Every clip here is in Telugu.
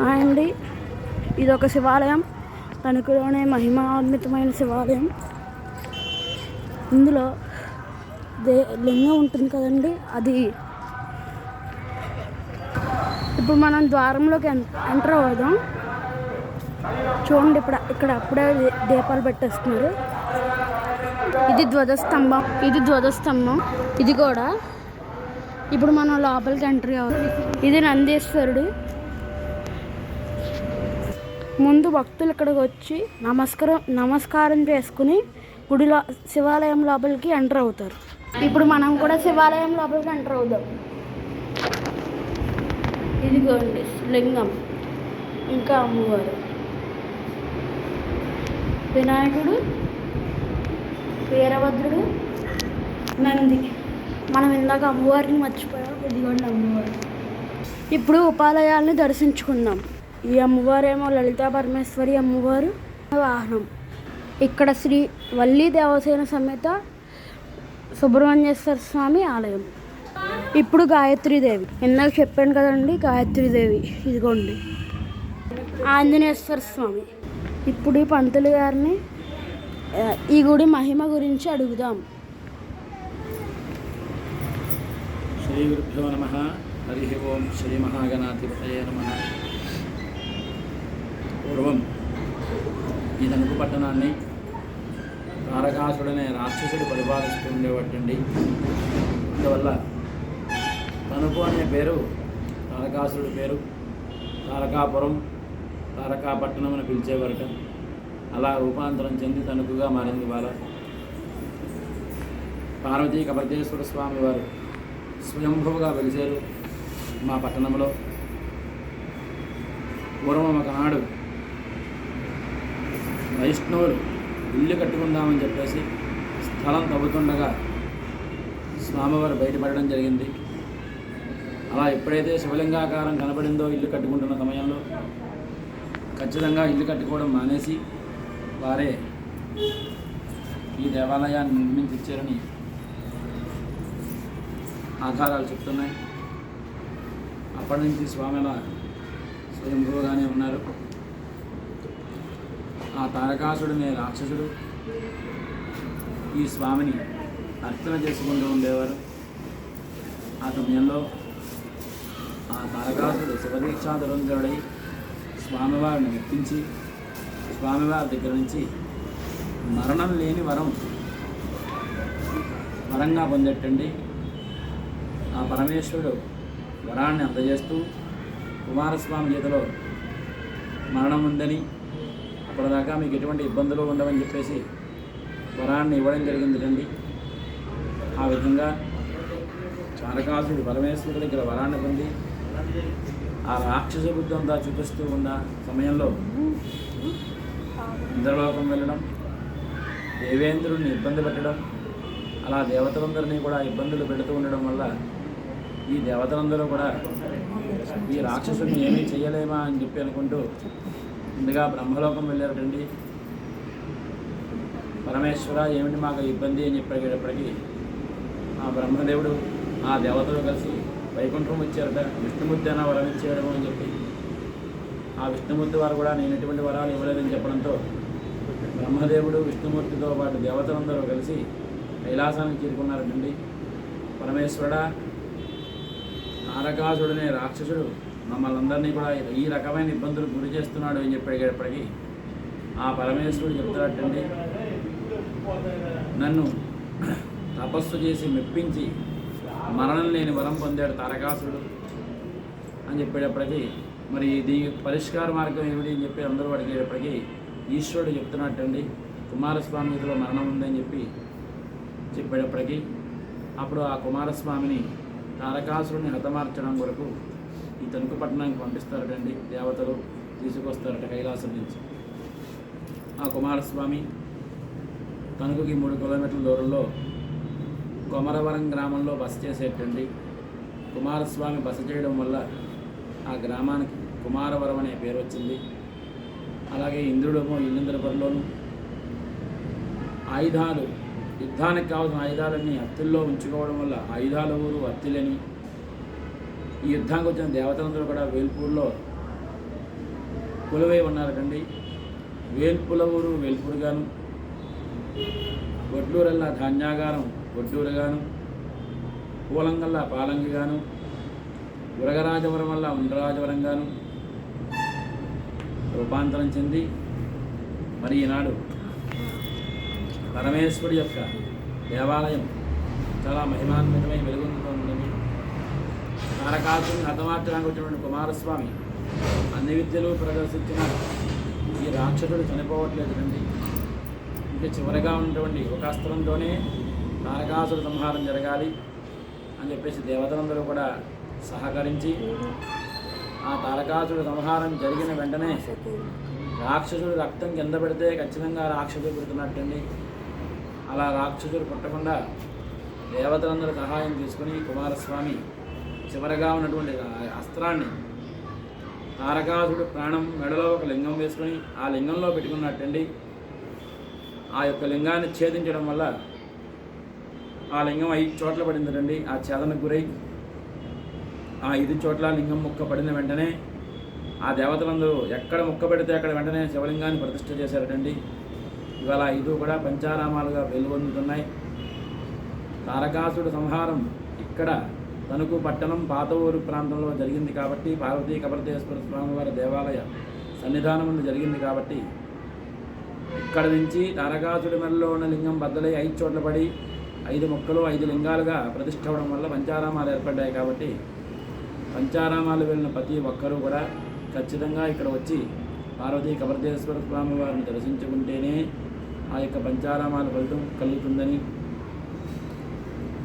అండి ఇది ఒక శివాలయం, తణుకులోనే మహిమాన్వితమైన శివాలయం. ఇందులో లింగం ఉంటుంది కదండి, అది ఇప్పుడు మనం ద్వారంలోకి ఎంటర్ అవుదాం. చూడండి, ఇక్కడ అప్పుడే దీపాలు పెట్టేస్తున్నారు. ఇది ధ్వజస్తంభం. ఇది కూడా ఇప్పుడు మనం లోపలికి ఎంట్రీ అవుతాం. ఇది నందీశ్వరుడు. ముందు భక్తులు ఇక్కడికి వచ్చి నమస్కారం చేసుకుని గుడిలో శివాలయం లోపలికి ఎంటర్ అవుతారు. ఇప్పుడు మనం కూడా శివాలయం లోపలికి ఎంటర్ అవుదాం. ఇదిగోండి లింగం, ఇంకా అమ్మవారు, వినాయకుడు, వీరభద్రుడు, నంది. మనం ఇందాక అమ్మవారిని మర్చిపోయాం. ఇదిగోండి అమ్మవారు. ఇప్పుడు ఉపాలయాల్ని దర్శించుకుందాం. ఈ అమ్మవారేమో లలితా పరమేశ్వరి అమ్మవారు వాహనం. ఇక్కడ శ్రీ వల్లి దేవసేన సమేత సుబ్రహ్మణ్యేశ్వర స్వామి ఆలయం. ఇప్పుడు గాయత్రీదేవి, ఇందాక చెప్పాను కదండి, గాయత్రీదేవి. ఇదిగోండి ఆంజనేశ్వర స్వామి. ఇప్పుడు ఈ పంతులు గారిని ఈ గుడి మహిమ గురించి అడుగుదాం. శ్రీ గురుభ్యో నమః. హరి ఓం. శ్రీ మహాగణాధిపతయే నమః. పూర్వం ఈ తణుకు పట్టణాన్ని తారకాసుడనే రాక్షసుడు పరిపాలిస్తూ ఉండేవాటండి. అందువల్ల తణుకు అనే పేరు తారకాసురుడి పేరు. తారకాపురం, తారకాపట్టణం అని పిలిచేవారట. అలా రూపాంతరం చెంది తణుకుగా మారింది. వాళ్ళ పార్వతీ కపర్దేశ్వర స్వామి వారు స్వయంభువుగా వెలిశారు మా పట్టణంలో. పూర్వం ఒకనాడు వైష్ణవులు ఇల్లు కట్టుకుందామని చెప్పేసి స్థలం తవ్వుతుండగా స్వామివారు బయటపడడం జరిగింది. అలా ఎప్పుడైతే శివలింగాకారం కనబడిందో ఇల్లు కట్టుకుంటున్న సమయంలో ఖచ్చితంగా ఇల్లు కట్టుకోవడం మానేసి వారే ఈ దేవాలయాన్ని నిర్మించిచ్చారని ఆధారాలు చెప్తున్నాయి. అప్పటి నుంచి స్వామిల స్వయంభూగానే ఉన్నారు. ఆ తారకాసుడనే రాక్షసుడు ఈ స్వామిని అర్చన చేసుకుంటూ ఉండేవారు. ఆ సమయంలో ఆ తారకాసుడు శివదీక్షా దురంధరుడై స్వామివారిని మెప్పించి స్వామివారి దగ్గర నుంచి మరణం లేని వరంగా పొందేటండి. ఆ పరమేశ్వరుడు వరాన్ని అందజేస్తూ కుమారస్వామి చేతిలో మరణం ఉందని, అప్పటిదాకా మీకు ఎటువంటి ఇబ్బందులు ఉండవని చెప్పేసి వరాన్ని ఇవ్వడం జరిగింది. ఆ విధంగా తారకాసుడు పరమేశ్వరుడి దగ్గర వరాన్ని పొంది ఆ రాక్షస బుద్ధి అంతా చూపిస్తూ ఉన్న సమయంలో ఇంద్రలోకం వెళ్ళడం, దేవేంద్రుడిని ఇబ్బంది పెట్టడం, అలా దేవతలందరినీ కూడా ఇబ్బందులు పెడుతూ ఉండడం వల్ల ఈ దేవతలందరూ కూడా ఈ రాక్షసుని ఏమీ చేయలేమా అని చెప్పి అనుకుంటూ ముందుగా బ్రహ్మలోకం వెళ్ళారటండి. పరమేశ్వర ఏమిటి మాకు ఇబ్బంది అని చెప్పేటప్పటికీ ఆ బ్రహ్మదేవుడు ఆ దేవతలు కలిసి వైకుంఠం ఇచ్చారట. విష్ణుమూర్తి అయినా వరం ఇచ్చేయడం అని చెప్పి ఆ విష్ణుమూర్తి వారు కూడా నేను ఎటువంటి వరాలు ఇవ్వలేదని చెప్పడంతో బ్రహ్మదేవుడు విష్ణుమూర్తితో పాటు దేవతలందరూ కలిసి కైలాసానికి చేరుకున్నారటండి. పరమేశ్వరుడా, తారకాసుడనే రాక్షసుడు మమ్మల్ని అందరినీ కూడా ఈ రకమైన ఇబ్బందులు గురి చేస్తున్నాడు అని చెప్పేటప్పటికీ ఆ పరమేశ్వరుడు చెప్తాడటండి, నన్ను తపస్సు చేసి మెప్పించి మరణం లేని వరం పొందాడు తారకాసుడు అని చెప్పేటప్పటికీ మరి దీనికి పరిష్కార మార్గం ఏమిటి అని చెప్పి అందరూ అడిగేటప్పటికీ ఈశ్వరుడు చెప్తున్నట్టండి, కుమారస్వామి చేతిలో మరణం ఉందని చెప్పేటప్పటికీ అప్పుడు ఆ కుమారస్వామిని తారకాసురుని హతమార్చడం కొరకు ఈ తణుకు పట్టణానికి పంపిస్తారటండి. దేవతలు తీసుకొస్తారట కైలాసం నుంచి. ఆ కుమారస్వామి తణుకుకి 3 కిలోమీటర్ల దూరంలో కొమరవరం గ్రామంలో బస చేసేటండి. కుమారస్వామి బస చేయడం వల్ల ఆ గ్రామానికి కుమారవరం అనే పేరు వచ్చింది. అలాగే ఇంద్రుడేమో ఇల్లింద్రపురంలోను ఆయుధాలు, యుద్ధానికి కావాల్సిన ఆయుధాలన్నీ అత్తిల్లో ఉంచుకోవడం వల్ల ఆయుధాల ఊరు అత్తిలని, ఈ యుద్ధానికి వచ్చిన దేవతలందరూ కూడా వేల్పూర్లో కొలువై ఉన్నారటండి. వేల్పుల ఊరు వేల్పుడుగాను, వడ్లూరల్లా ధాన్యాగారం వడ్డూరుగాను, పూలంగల్లా పాలంగిగాను, ఉరగరాజవరం వల్ల ఉండరాజవరంగాను రూపాంతరం చెంది మరి ఈనాడు పరమేశ్వరుడి యొక్క దేవాలయం చాలా మహిమాన్వితమై వెలుగొందుతోందని, తారకాసుని హతమార్చడానికి వచ్చినటువంటి కుమారస్వామి అన్ని విద్యలు ప్రదర్శించిన ఈ రాక్షసుడు చనిపోవట్లేదండి. ఇంకా చివరిగా ఉన్నటువంటి ఒక అస్త్రంతోనే తారకాసుర సంహారం జరగాలి అని చెప్పేసి దేవతలందరూ కూడా సహకరించి ఆ తారకాసుడు సంహారం జరిగిన వెంటనే రాక్షసుడు రక్తం కింద పెడితే ఖచ్చితంగా రాక్షసుడు పుడుతున్నట్టండి. అలా రాక్షసుడు పుట్టకుండా దేవతలందరూ సహాయం తీసుకుని కుమారస్వామి చివరగా ఉన్నటువంటి అస్త్రాన్ని తారకాసుడు ప్రాణం మెడలో ఒక లింగం వేసుకొని ఆ లింగంలో పెట్టుకున్నట్టండి. ఆ యొక్క లింగాన్ని ఛేదించడం వల్ల ఆ లింగం 5 చోట్ల పడిందండి. ఆ ఛేదనకు గురై ఆ 5 చోట్ల లింగం ముక్క పడిన వెంటనే ఆ దేవతలందరూ ఎక్కడ ముక్క పెడితే అక్కడ వెంటనే శివలింగాన్ని ప్రతిష్ఠ చేశారటండి. ఇవాళ 5 కూడా పంచారామాలుగా వెలుగొందుతున్నాయి. తారకాసుడు సంహారం ఇక్కడ తణుకు పట్టణం పాత ఊరు ప్రాంతంలో జరిగింది కాబట్టి, పార్వతీ కపర్దేశ్వర స్వామివారి దేవాలయ సన్నిధానం ముందు జరిగింది కాబట్టి ఇక్కడ నుంచి తారకాసుడి మెడలో ఉన్న లింగం బద్దలై 5 చోట్ల పడి 5 ముక్కలు 5 లింగాలుగా ప్రతిష్ఠ అవ్వడం వల్ల పంచారామాలు ఏర్పడ్డాయి. కాబట్టి పంచారామాలు వెళ్ళిన ప్రతి ఒక్కరూ కూడా ఖచ్చితంగా ఇక్కడ వచ్చి పార్వతీ కపర్దేశ్వర స్వామి వారిని దర్శించుకుంటేనే ఆ యొక్క పంచారామాల ఫలితం కలుగుతుందని,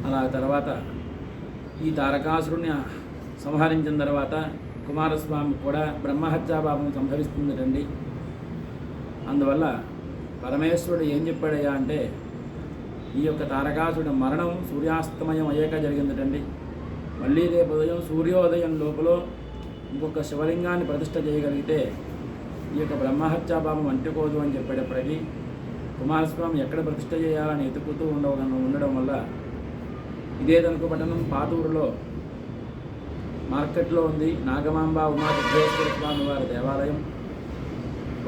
అలా తర్వాత ఈ తారకాసురుని సంహరించిన తర్వాత కుమారస్వామి కూడా బ్రహ్మహత్యాపాపం సంభవిస్తుందటండి. అందువల్ల పరమేశ్వరుడు ఏం చెప్పాడయ్యా అంటే, ఈ యొక్క తారకాసుడి మరణం సూర్యాస్తమయం అయ్యాక జరిగిందటండి. మళ్ళీ రేపు ఉదయం సూర్యోదయం లోపల ఇంకొక శివలింగాన్ని ప్రతిష్ఠ చేయగలిగితే ఈ యొక్క బ్రహ్మహత్యాపాపం అంటుకోదు అని చెప్పేటప్పటికీ కుమారస్వామి ఎక్కడ ప్రతిష్ఠ చేయాలని ఎతుకుతూ ఉండడం వల్ల ఇదే తణుకు పట్టణం పాతూరులో మార్కెట్లో ఉంది నాగమాంబ ఉమాసిద్ధేశ్వర స్వామి వారి దేవాలయం.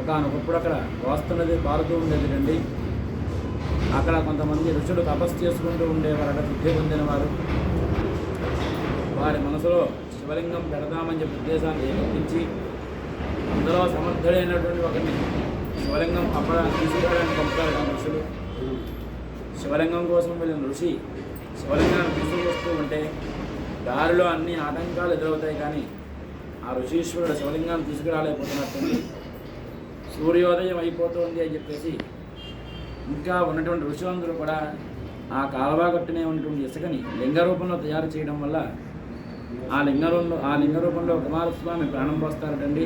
ఒకనొకప్పుడు అక్కడ వస్తున్నది పారుతూ ఉండేది రండి. అక్కడ కొంతమంది ఋషులు తపస్సు చేసుకుంటూ ఉండేవారట, సిద్ధి పొందిన వారు. వారి మనసులో శివలింగం పెడదామని చెప్పి ఉద్దేశాన్ని ఏర్పించి అందులో సమర్థుడైనటువంటి ఒకరిని శివలింగం తీసుకురావడానికి పంపుతారు ఋషులు. శివలింగం కోసం వెళ్ళిన ఋషి శివలింగాన్ని తీసుకొస్తూ ఉంటే దారిలో అన్ని ఆటంకాలు ఎదురవుతాయి, కానీ ఆ ఋషీశ్వరుడు శివలింగాన్ని తీసుకురాలేకపోతున్నట్టుంది. సూర్యోదయం అయిపోతుంది అని చెప్పేసి ఇంకా ఉన్నటువంటి ఋషులందరూ కూడా ఆ కాలువ కట్టునే ఉన్నటువంటి ఇసుకని లింగ రూపంలో తయారు చేయడం వల్ల ఆ లింగ రూపంలో కుమారస్వామి ప్రాణం పోస్తారటండి.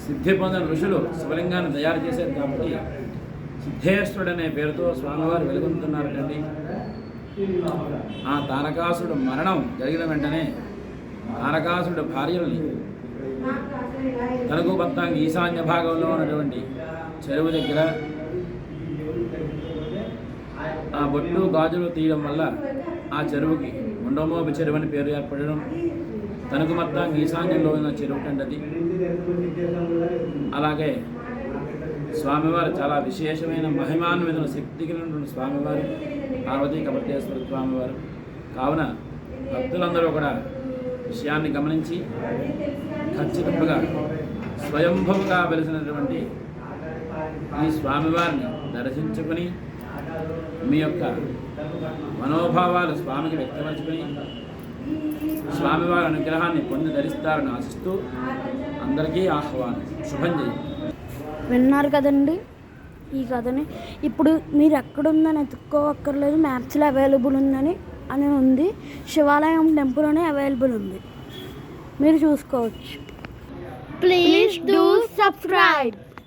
సిద్ధి పొందిన ఋషులు శివలింగాన్ని తయారు చేశారు కాబట్టి సిద్ధేశ్వరుడు అనే పేరుతో స్వామివారు వెలుగొందుతున్నారటండి. ఆ తారకాసుడు మరణం జరిగిన వెంటనే తారకాసుడు భార్యల్ని తణుకు పట్నం ఈశాన్య భాగంలో ఉన్నటువంటి చెరువు దగ్గర ఆ బొట్టు గాజులు తీయడం వల్ల ఆ చెరువుకి ముండమోపి చెరువు అని పేరు ఏర్పడడం. తణుకు మొత్తం ఈశాన్యంలో ఉన్న చెరువు కంటది. అలాగే స్వామివారు చాలా విశేషమైన మహిమాన్విత శక్తి కలిగినటువంటి స్వామివారు పార్వతీ కపర్దేశ్వర స్వామివారు. కావున భక్తులందరూ కూడా విషయాన్ని గమనించి ఖచ్చితంగా స్వయంభుగా వెలిసినటువంటి ఈ స్వామివారిని దర్శించుకుని మీ యొక్క మనోభావాలు స్వామికి వ్యక్తపరచుకుని స్వామివారి అనుగ్రహాన్ని పొంది ధరిస్తారని ఆశిస్తూ అందరికీ ఆహ్వానం. శుభం చేయండి. విన్నారు కదండి ఈ కథని. ఇప్పుడు మీరు ఎక్కడుందని ఎత్తుక్కోవక్కర్లేదు, మ్యాప్స్లో అవైలబుల్ అని ఉంది. శివాలయం టెంపుల్ అని అవైలబుల్ ఉంది, మీరు చూసుకోవచ్చు. Please do subscribe.